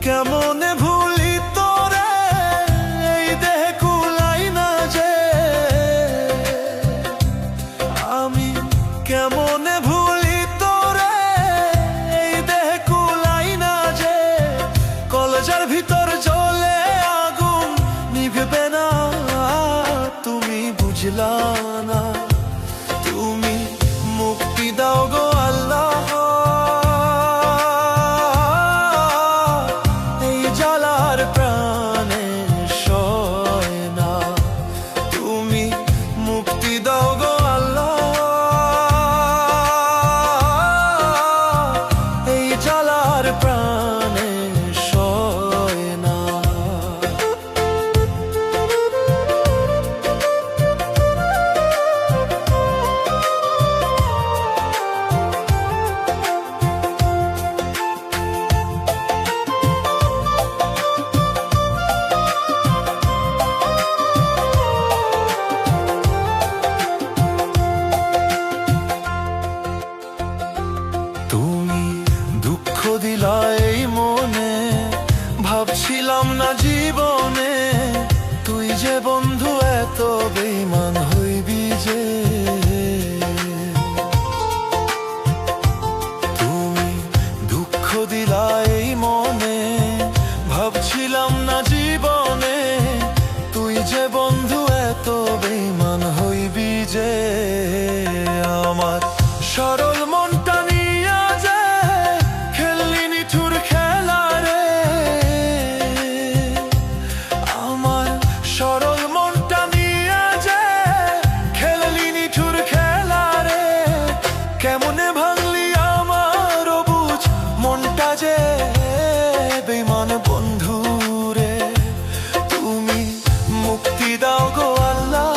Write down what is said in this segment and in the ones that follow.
কেমনে ভুলি তোরে, এই দেহ কুলাই না যে। আমি কেমনে ভুলি তোরে, এই দেহ কুলাই না যে। কলজার ভিতর জ্বলে আগুন, নিভবে না। তুমি বুঝলা না, তুমি মুক্তি দাও গো আল্লাহ। তুমি দুঃখ দিলা এই মনে, ভাবছিলাম না জীবনে তুই যে বন্ধু এত বেঈমান হইবি যে। তুমি দুঃখ দিলা এই মনে, ভাবছিলাম না জীবনে তুই যে বন্ধু এত বেঈমান হইবি যে। আমার সরল মনটা নিয়া যে খেললি নিঠুর খেলা রে। আমার সরল মনটা নিয়া যে খেললি নিঠুর খেলা রে। কেমনে ভাঙলি আমার বুঝ মনটা যে বেঈমান বন্ধু রে। তুমি মুক্তি দাও গো আল্লাহ,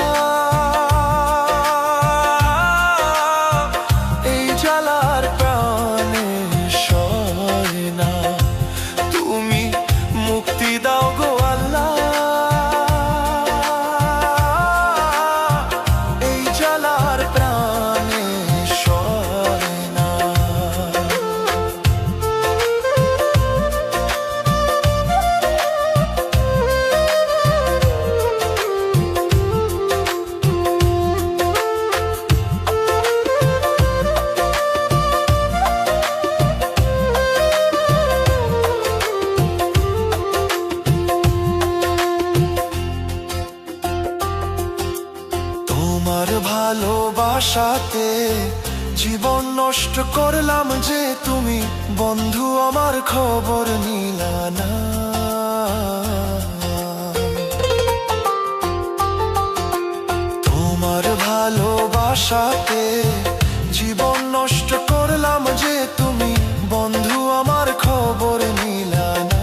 ভালোবাসাতে জীবন নষ্ট করলাম যে তুমি বন্ধু আমার খবর নিলা না। তোমার ভালোবাসাতে জীবন নষ্ট করলাম যে তুমি বন্ধু আমার খবর নিলা না।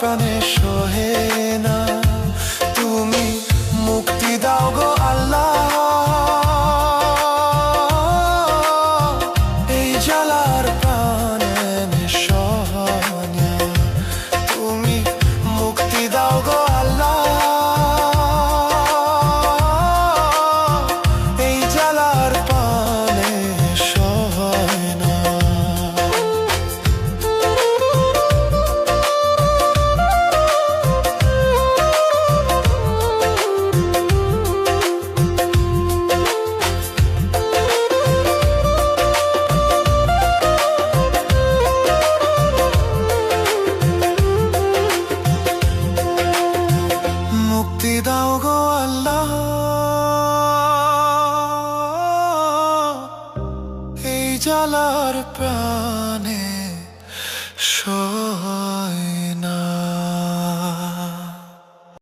প্রাণে সহে না, তুমি জ্বালার প্রাণে